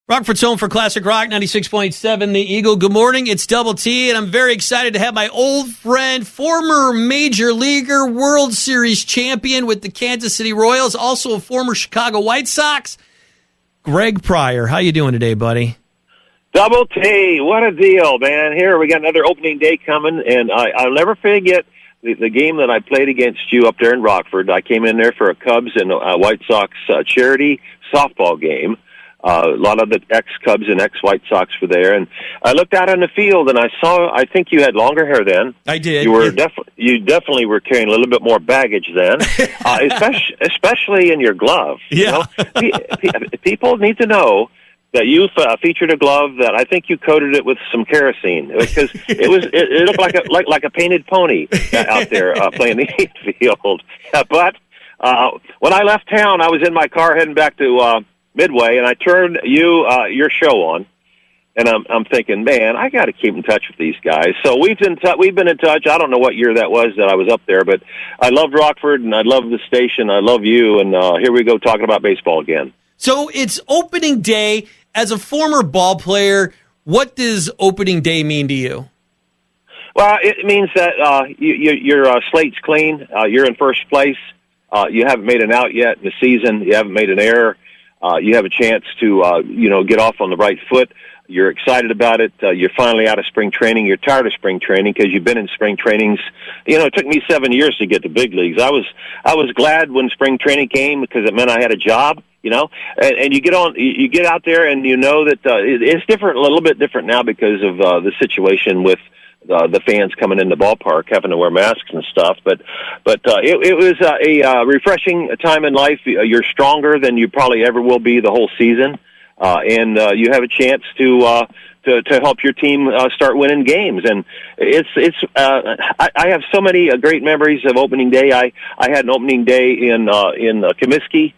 Rockford's home for classic rock, 96.7 The Eagle. Good morning, it's Double T, and I'm very excited to have my old friend, former Major Leaguer, World Series champion with the Kansas City Royals, also a former Chicago White Sox, Greg Pryor. How you doing today, buddy? Double T, what a deal, man. Here, we got another opening day coming, and I'll never forget the game that I played against you up there in Rockford. I came in there for a Cubs and White Sox charity softball game. A lot of the ex-Cubs and ex-White Sox were there, and I looked out on the field, and I think you had longer hair then. I did. You definitely were carrying a little bit more baggage then, especially in your glove. Yeah. You know? People need to know that you featured a glove that I think you coated it with some kerosene, because it looked like a painted pony out there playing the field. But when I left town, I was in my car heading back to Midway, and I turned your show on, and I'm thinking, man, I got to keep in touch with these guys. So we've been in touch. I don't know what year that was that I was up there, but I loved Rockford, and I love the station. I love you, and here we go talking about baseball again. So it's opening day. As a former ball player, what does opening day mean to you? Well, it means that your slate's clean. You're in first place. You haven't made an out yet in the season. You haven't made an error. You have a chance to, get off on the right foot. You're excited about it. You're finally out of spring training. You're tired of spring training because you've been in spring trainings. It took me 7 years to get to big leagues. I was glad when spring training came because it meant I had a job. And you get out there, and you know that it's different, a little bit different now because of the situation with the fans coming in the ballpark having to wear masks and stuff. But it was a refreshing time in life. You're stronger than you probably ever will be the whole season, and you have a chance to help your team start winning games. And I have so many great memories of opening day. I had an opening day in Comiskey.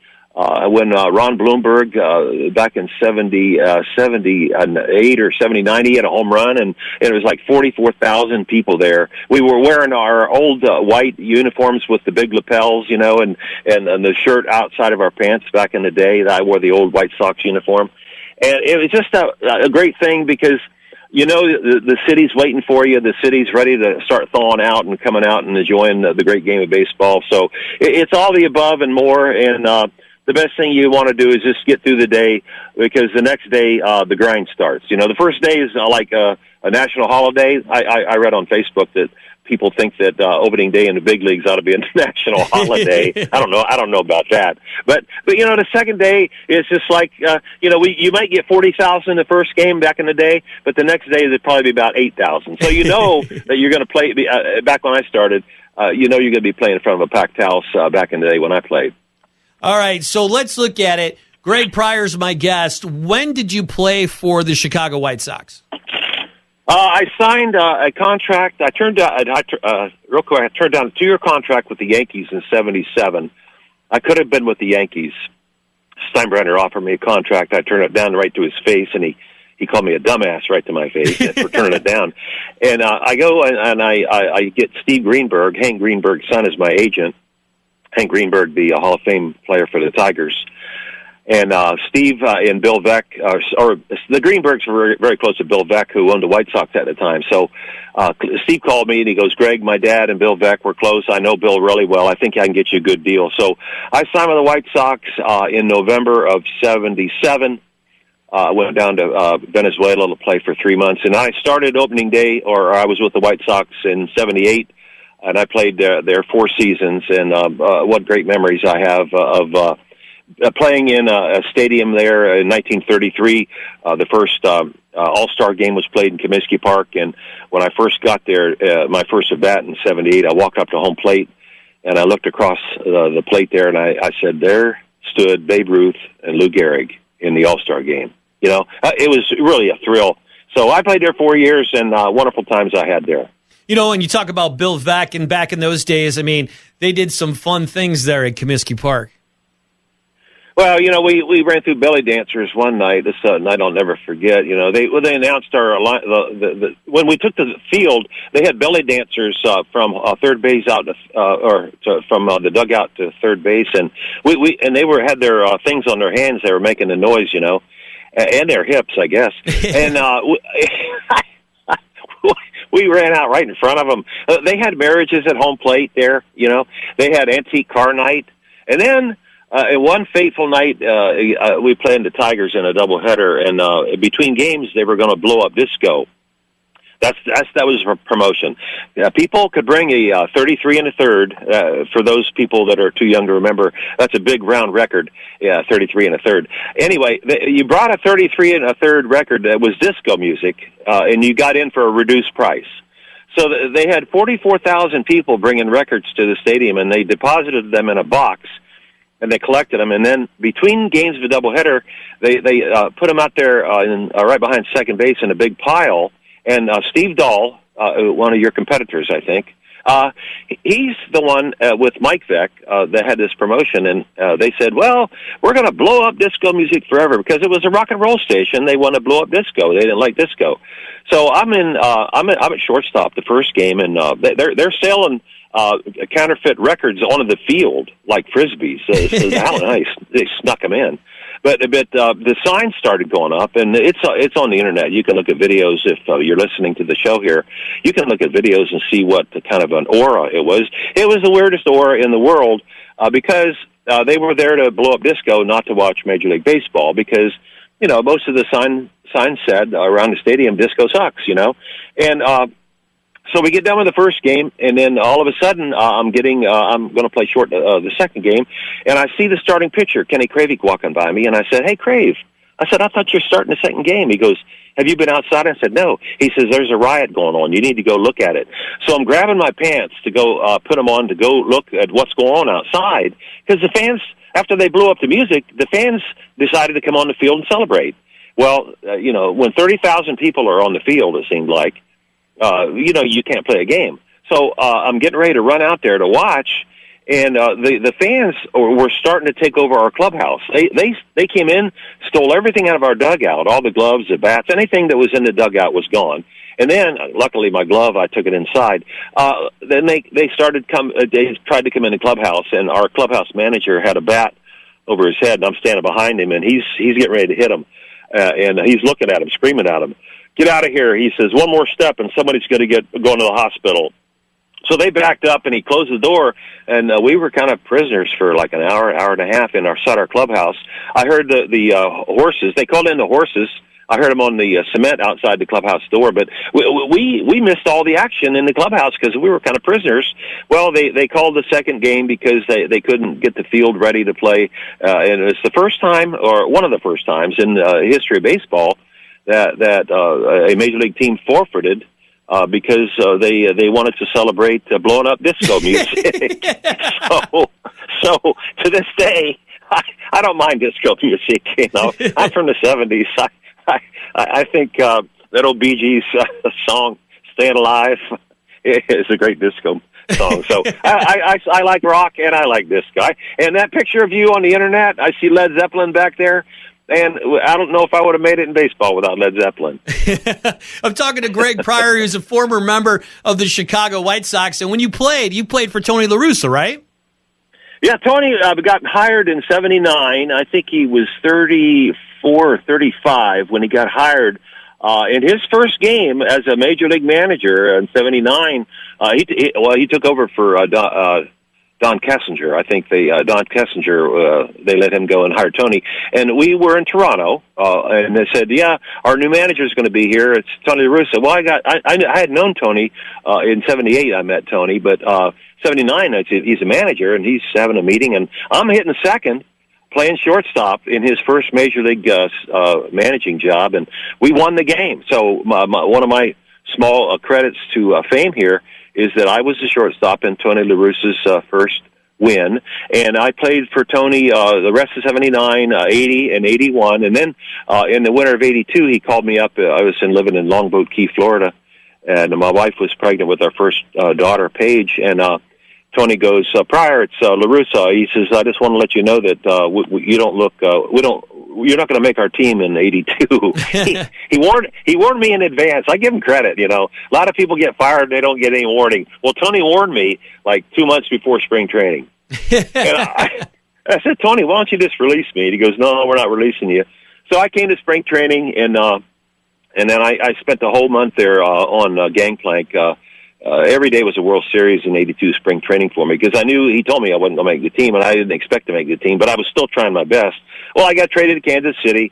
When Ron Bloomberg, back in 78 or 79, he had a home run, and it was like 44,000 people there. We were wearing our old white uniforms with the big lapels, and the shirt outside of our pants back in the day. I wore the old White Sox uniform. And it was just a great thing because, the city's waiting for you. The city's ready to start thawing out and coming out and enjoying the great game of baseball. So it's all the above and more, and the best thing you want to do is just get through the day, because the next day the grind starts. The first day is like a national holiday. I read on Facebook that people think that opening day in the big leagues ought to be a national holiday. I don't know about that. But the second day is just like you might get 40,000 the first game back in the day, but the next day there'd probably be about 8,000. So that you're going to play. Back when I started, you're going to be playing in front of a packed house back in the day when I played. All right, so let's look at it. Greg Pryor's my guest. When did you play for the Chicago White Sox? I signed a contract. I turned down a 2-year contract with the Yankees in '77. I could have been with the Yankees. Steinbrenner offered me a contract. I turned it down right to his face, and he called me a dumbass right to my face for turning it down. And I go and I get Steve Greenberg. Hank Greenberg's son is my agent. Hank Greenberg, the Hall of Fame player for the Tigers. And Steve and Bill Veeck, or the Greenbergs were very, very close to Bill Veeck, who owned the White Sox at the time. So Steve called me, and he goes, Greg, my dad and Bill Veeck were close. I know Bill really well. I think I can get you a good deal. So I signed with the White Sox in November of '77. I went down to Venezuela to play for 3 months. And I started opening day, or I was with the White Sox in '78. And I played there 4 seasons, and what great memories I have of playing in a stadium there in 1933. The first All-Star game was played in Comiskey Park, and when I first got there, my first at bat in '78, I walked up to home plate, and I looked across the plate there, and I said, there stood Babe Ruth and Lou Gehrig in the All-Star game. It was really a thrill. So I played there 4 years, and wonderful times I had there. And you talk about Bill Veeck, and back in those days, they did some fun things there at Comiskey Park. Well, we ran through belly dancers one night. This night I'll never forget. They announced when we took the field, they had belly dancers from third base out from the dugout to third base, and we had their things on their hands. They were making the noise, and their hips, I guess. And we ran out right in front of them. They had marriages at home plate there, They had antique car night. And then one fateful night, we played the Tigers in a doubleheader, and between games, they were going to blow up disco. That was a promotion. People could bring a 33 and a third. For those people that are too young to remember, that's a big round record. 33 and a third. Anyway, you brought a 33 and a third record that was disco music, and you got in for a reduced price. So they had 44,000 people bringing records to the stadium, and they deposited them in a box, and they collected them. And then between games of a doubleheader, they put them out there right behind second base in a big pile. And Steve Dahl, one of your competitors, I think, he's the one with Mike Veck that had this promotion, and they said, "Well, we're going to blow up disco music forever because it was a rock and roll station. They want to blow up disco. They didn't like disco." So I'm at shortstop the first game, and they're selling counterfeit records onto the field like frisbees. So Alan, they snuck them in. But the signs started going up, and it's on the internet. You can look at videos if you're listening to the show here. You can look at videos and see what kind of an aura it was. It was the weirdest aura in the world because they were there to blow up disco, not to watch Major League Baseball. Because most of the signs said around the stadium, disco sucks. And so we get done with the first game, and then all of a sudden, I'm going to play short the second game, and I see the starting pitcher, Kenny Kravik, walking by me, and I said, "Hey, Crave," I said, "I thought you're starting the second game." He goes, "Have you been outside?" I said, "No." He says, "There's a riot going on. You need to go look at it." So I'm grabbing my pants to go put them on to go look at what's going on outside, because the fans, after they blew up the music, the fans decided to come on the field and celebrate. Well, when 30,000 people are on the field, it seemed like, you can't play a game. So I'm getting ready to run out there to watch, and the fans were starting to take over our clubhouse. They came in, stole everything out of our dugout, all the gloves, the bats, anything that was in the dugout was gone. And then, luckily, my glove, I took it inside. Then they tried to come in the clubhouse, and our clubhouse manager had a bat over his head, and I'm standing behind him, and he's getting ready to hit him, and he's looking at him, screaming at him. "Get out of here." He says, "One more step and somebody's going to going to the hospital." So they backed up, and he closed the door, and we were kind of prisoners for like an hour and a half inside our clubhouse. I heard the horses. They called in the horses. I heard them on the cement outside the clubhouse door, but we missed all the action in the clubhouse because we were kind of prisoners. Well, they called the second game because they couldn't get the field ready to play, and it's the first time, or one of the first times in the history of baseball, that a major league team forfeited because they wanted to celebrate blowing up disco music. So to this day, I don't mind disco music. I'm from the '70s. I think that old Bee Gees song "Staying Alive" is a great disco song. So I like rock and I like disco. And that picture of you on the internet, I see Led Zeppelin back there. And I don't know if I would have made it in baseball without Led Zeppelin. I'm talking to Greg Pryor, who's a former member of the Chicago White Sox. And when you played for Tony LaRussa, right? Yeah, Tony got hired in '79. I think he was 34 or 35 when he got hired. In his first game as a major league manager in '79, he took over for Don Kessinger. I think Don Kessinger, they let him go and hire Tony. And we were in Toronto, and they said, "Yeah, our new manager is going to be here. It's Tony LaRussa." Well, I had known Tony in '78. I met Tony, but '79, he's a manager, and he's having a meeting, and I'm hitting second, playing shortstop in his first major league managing job, and we won the game. So one of my small credits to fame here is that I was the shortstop in Tony LaRussa's first win, and I played for Tony the rest of '79, '80, and '81, and then in the winter of '82, he called me up. I was living in Longboat Key, Florida, and my wife was pregnant with our first daughter, Paige, and Tony goes, "Pryor, it's LaRussa." He says, "I just want to let you know that you don't look. You're not going to make our team in '82." He warned me in advance. I give him credit. A lot of people get fired; they don't get any warning. Well, Tony warned me like 2 months before spring training. And I said, "Tony, why don't you just release me?" And he goes, "No, we're not releasing you." So I came to spring training, and then I spent the whole month there on Gangplank. Every day was a World Series in '82 spring training for me, because I knew he told me I wasn't going to make the team, and I didn't expect to make the team, but I was still trying my best. Well, I got traded to Kansas City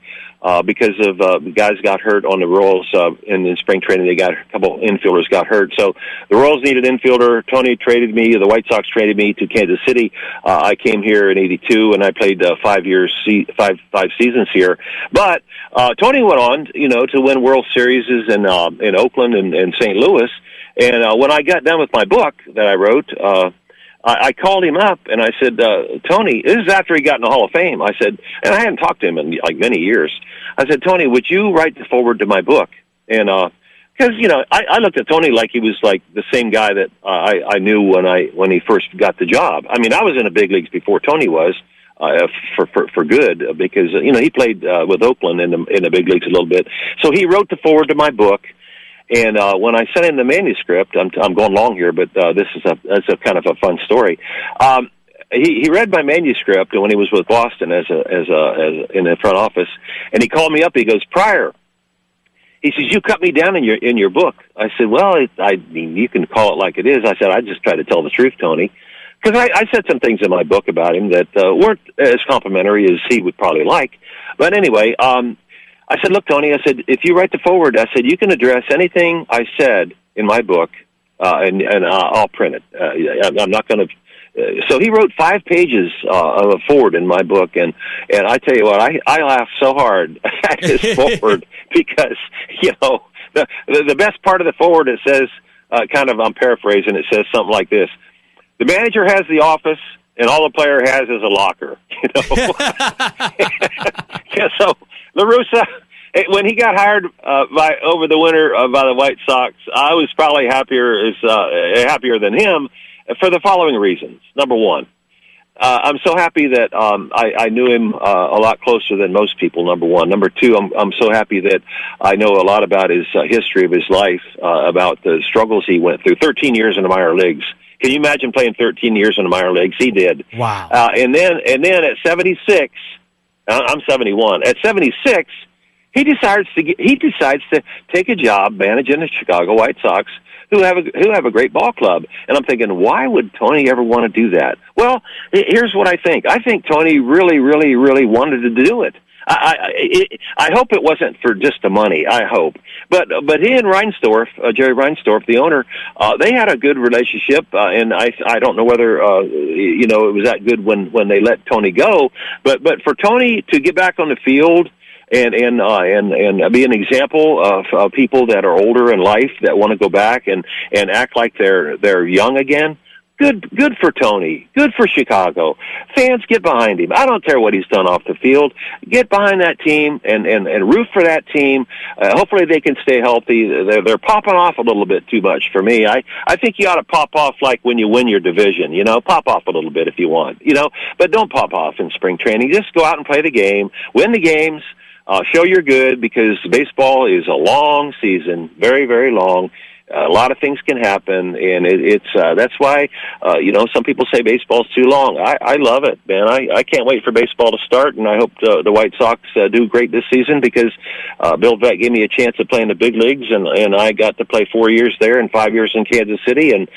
because of guys got hurt on the Royals, and in spring training they got a couple infielders got hurt. So the Royals needed infielder. Tony traded me. The White Sox traded me to Kansas City. I came here in '82, and I played 5 seasons here. But Tony went on, to win World Series in Oakland and St. Louis. And when I got done with my book that I wrote, I called him up and I said, Tony, this is after he got in the Hall of Fame. I said, and I hadn't talked to him in like many years. I said, Tony, would you write the foreword to my book? And because I looked at Tony like he was like the same guy that I knew when he first got the job. I mean, I was in the big leagues before Tony was. For good, because he played with Oakland in the big leagues a little bit. So he wrote the foreword to my book. And when I sent in the manuscript, I'm going long here, but this is a kind of a fun story. He read my manuscript when he was with Boston as in the front office, and he called me up. He goes, Pryor. He says, you cut me down in your book. I said, well, I mean, you can call it like it is. I said, I just try to tell the truth, Tony, because I said some things in my book about him that weren't as complimentary as he would probably like. But anyway, I said, look, Tony, I said, if you write the foreword, I said, you can address anything I said in my book, and I'll print it. I'm not going to. So he wrote 5 pages of a foreword in my book, and I tell you what, I laughed so hard at his foreword because, the best part of the foreword, it says, I'm paraphrasing, it says something like this. The manager has the office, and all the player has is a locker, Yeah, so LaRussa, when he got hired over the winter by the White Sox, I was probably happier than him for the following reasons. Number one, I'm so happy that I knew him a lot closer than most people, number one. Number two, I'm so happy that I know a lot about his history of his life, about the struggles he went through. 13 years in the minor leagues. Can you imagine playing 13 years in the minor leagues? He did. Wow. And then at 76, I'm 71. At 76, he decides to take a job managing the Chicago White Sox, who have a great ball club. And I'm thinking, why would Tony ever want to do that? Well, here's what I think. I think Tony really, really, really wanted to do it. I hope it wasn't for just the money. I hope, but he and Reinsdorf, Jerry Reinsdorf, the owner, they had a good relationship, and I don't know whether it was that good when they let Tony go, but for Tony to get back on the field and be an example of people that are older in life that want to go back and act like they're young again. Good for Tony. Good for Chicago. Fans, get behind him. I don't care what he's done off the field. Get behind that team and root for that team. Hopefully they can stay healthy. They're popping off a little bit too much for me. I think you ought to pop off like when you win your division. Pop off a little bit if you want. But don't pop off in spring training. Just go out and play the game. Win the games. Show you're good, because baseball is a long season, very, very long. A lot of things can happen, and that's why some people say baseball's too long. I love it, man. I can't wait for baseball to start, and I hope the White Sox do great this season, because Bill Veeck gave me a chance to play in the big leagues, and I got to play 4 years there and 5 years in Kansas City, and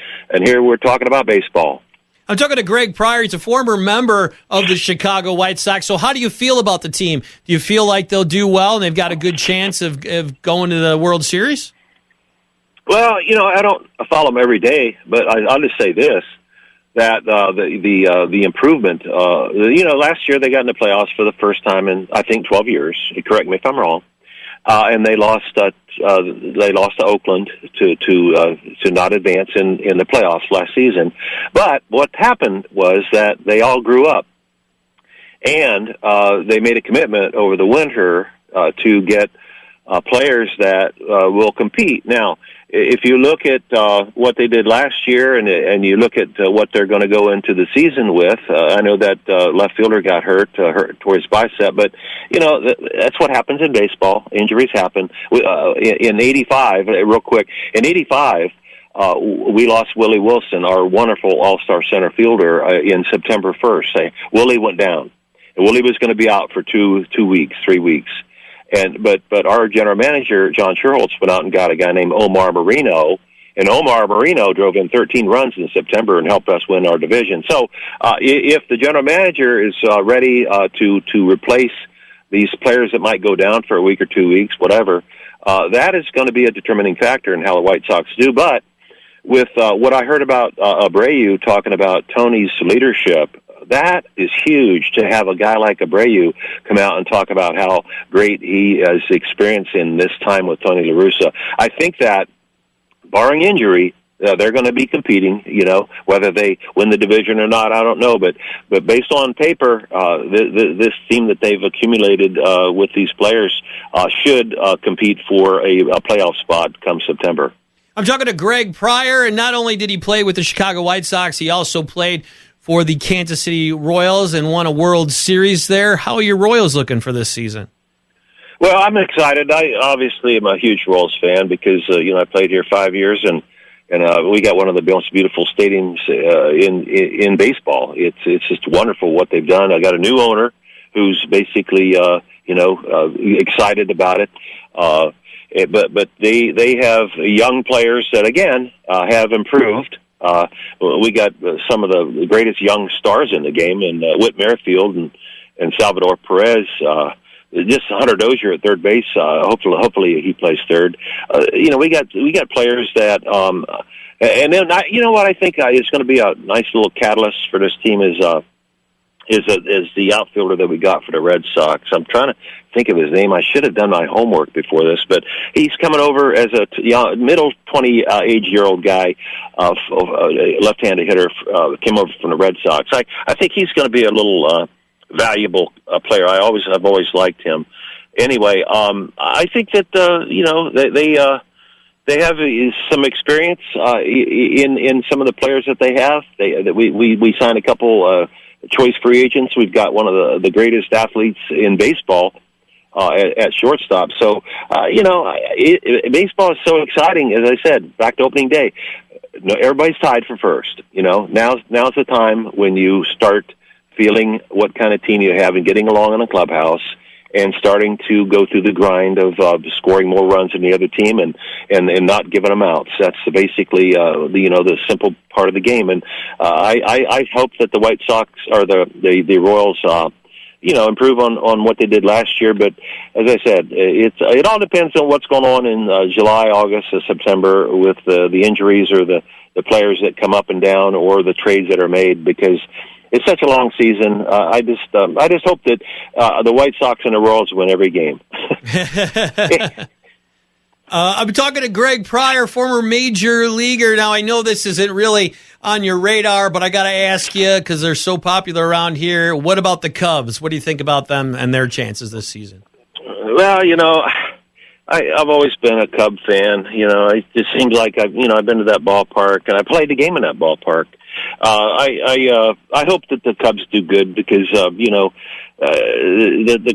here we're talking about baseball. I'm talking to Greg Pryor. He's a former member of the Chicago White Sox. So how do you feel about the team? Do you feel like they'll do well and they've got a good chance of going to the World Series? Well, I don't follow them every day, but I'll just say this, that the improvement, last year they got in the playoffs for the first time in, I think, 12 years. Correct me if I'm wrong. And they lost to Oakland to not advance in the playoffs last season. But what happened was that they all grew up, and they made a commitment over the winter to get players that will compete. Now, if you look at what they did last year, and you look at what they're going to go into the season with, I know that left fielder got hurt towards bicep, but that's what happens in baseball. Injuries happen. In '85, real quick, in '85. We lost Willie Wilson, our wonderful all-star center fielder, in September 1st. Willie went down. And Willie was going to be out for 2 weeks, 3 weeks. But our general manager, John Sherholtz, went out and got a guy named Omar Marino, and Omar Marino drove in 13 runs in September and helped us win our division. So if the general manager is ready to replace these players that might go down for a week or 2 weeks, whatever, that is going to be a determining factor in how the White Sox do. But with what I heard about Abreu talking about Tony's leadership, that is huge to have a guy like Abreu come out and talk about how great he is experiencing this time with Tony LaRussa. I think that, barring injury, they're going to be competing. Whether they win the division or not, I don't know. But based on paper, this team that they've accumulated with these players should compete for a playoff spot come September. I'm talking to Greg Pryor, and not only did he play with the Chicago White Sox, he also played for the Kansas City Royals and won a World Series there. How are your Royals looking for this season? Well, I'm excited. I obviously am a huge Royals fan because I played here 5 years, and we got one of the most beautiful stadiums in baseball. It's just wonderful what they've done. I got a new owner who's basically excited about it. But they have young players that again have improved. We got some of the greatest young stars in the game, and Whit Merrifield and Salvador Perez. Just Hunter Dozier at third base. Hopefully he plays third. We got players that, and then what I think is going to be a nice little catalyst for this team is the outfielder that we got for the Red Sox. I'm trying to think of his name. I should have done my homework before this, but he's coming over as a middle 20-year-old guy, left-handed hitter, came over from the Red Sox. I think he's going to be a little valuable player. I've always liked him. Anyway, I think that they have some experience in some of the players that they have. We signed a couple choice free agents. We've got one of the greatest athletes in baseball at shortstop. So baseball is so exciting. As I said, back to opening day, everybody's tied for first. Now's the time when you start feeling what kind of team you have and getting along in a clubhouse and starting to go through the grind of scoring more runs than the other team and not giving them outs. That's basically the simple part of the game. And I hope that the White Sox or the Royals improve on what they did last year. But as I said, it all depends on what's going on in July, August, or September with the injuries or the players that come up and down or the trades that are made, because it's such a long season. I just hope that the White Sox and the Royals win every game. I'm talking to Greg Pryor, former major leaguer. Now, I know this isn't really on your radar, but I got to ask you, because they're so popular around here, what about the Cubs? What do you think about them and their chances this season? Well, I've always been a Cub fan. It just seems like I've been to that ballpark, and I played the game in that ballpark. I hope that the Cubs do good because the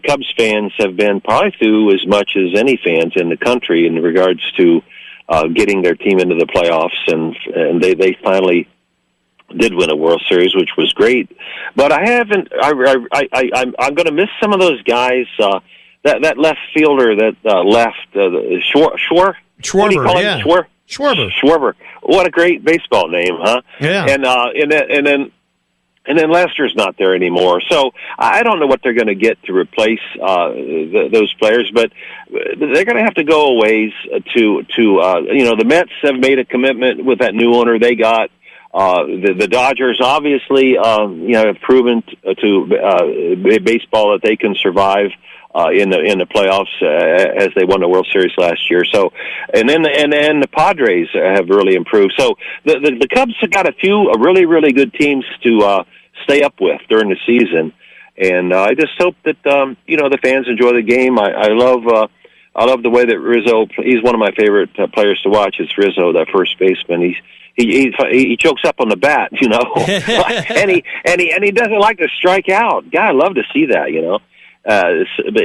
Cubs fans have been probably through as much as any fans in the country in regards to getting their team into the playoffs, and they finally did win a World Series, which was great. But I haven't. I'm going to miss some of those guys. That left fielder that left Schwarber. What do you call him? Schwarber. What a great baseball name, huh? Yeah. And then Lester's not there anymore. So I don't know what they're going to get to replace those players, but they're going to have to go a ways to the Mets have made a commitment with that new owner they got. The Dodgers obviously have proven to baseball that they can survive in the playoffs as they won the World Series last year. So, and then the Padres have really improved. So the Cubs have got a few really, really good teams to stay up with during the season. And I just hope that the fans enjoy the game. I love the way that Rizzo. He's one of my favorite players to watch. Is Rizzo, that first baseman. He chokes up on the bat, and he doesn't like to strike out. God, I love to see that,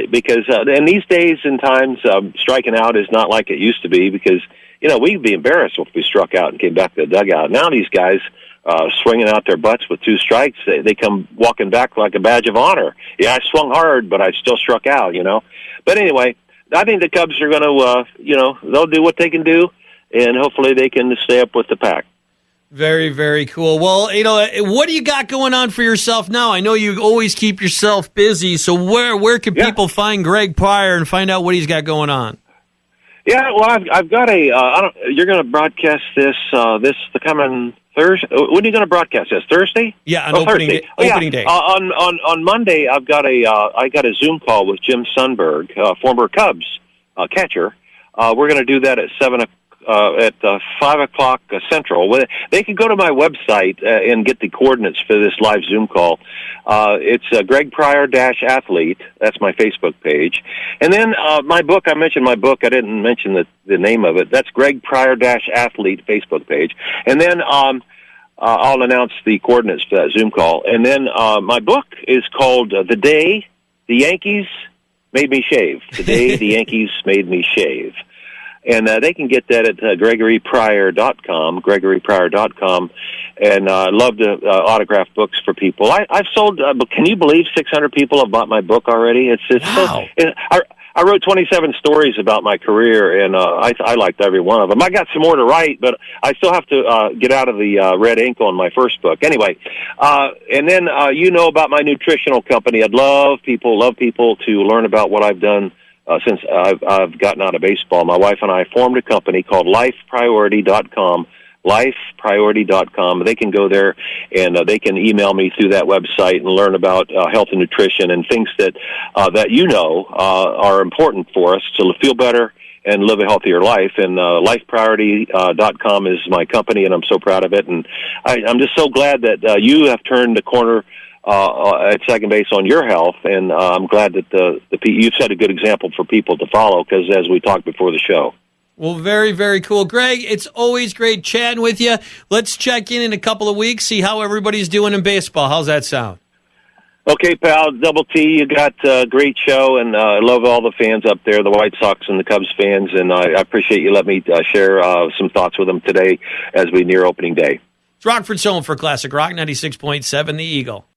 because and these days and times striking out is not like it used to be, because we'd be embarrassed if we struck out and came back to the dugout. Now these guys swinging out their butts with 2 strikes, they come walking back like a badge of honor. Yeah, I swung hard, but I still struck out. But anyway, I think the Cubs are going to, they'll do what they can do, and hopefully they can stay up with the pack. Very, very cool. Well, what do you got going on for yourself now? I know you always keep yourself busy, so where can people find Greg Pryor and find out what he's got going on? Yeah, well, I've got you're going to broadcast this the coming Thursday. When are you going to broadcast this? Thursday? Yeah, on opening day. Opening day. On Monday, I got a Zoom call with Jim Sundberg, former Cubs catcher. We're going to do that at 5 o'clock Central. They can go to my website and get the coordinates for this live Zoom call. It's Greg Pryor-Athlete. That's my Facebook page. And then my book, I mentioned my book. I didn't mention the name of it. That's Greg Pryor-Athlete Facebook page. And then I'll announce the coordinates for that Zoom call. And then my book is called The Day the Yankees Made Me Shave. The Day the Yankees Made Me Shave. And they can get that at gregorypryor.com, gregorypryor.com. And I love to autograph books for people. I've sold, can you believe 600 people have bought my book already? It's wow. I wrote 27 stories about my career, and I liked every one of them. I got some more to write, but I still have to get out of the red ink on my first book. Anyway, and then about my nutritional company. I'd love people to learn about what I've done since I've gotten out of baseball. My wife and I formed a company called lifepriority.com, lifepriority.com. They can go there and they can email me through that website and learn about health and nutrition and things that are important for us to feel better and live a healthier life. And lifepriority.com is my company, and I'm so proud of it. And I'm just so glad that you have turned the corner at second base on your health, and I'm glad that you've set a good example for people to follow, because as we talked before the show. Well, very, very cool. Greg, it's always great chatting with you. Let's check in a couple of weeks, see how everybody's doing in baseball. How's that sound? Okay, pal, Double T, you got a great show, and I love all the fans up there, the White Sox and the Cubs fans, and I appreciate you letting me share some thoughts with them today as we near opening day. It's Rockford's home for Classic Rock 96.7, The Eagle.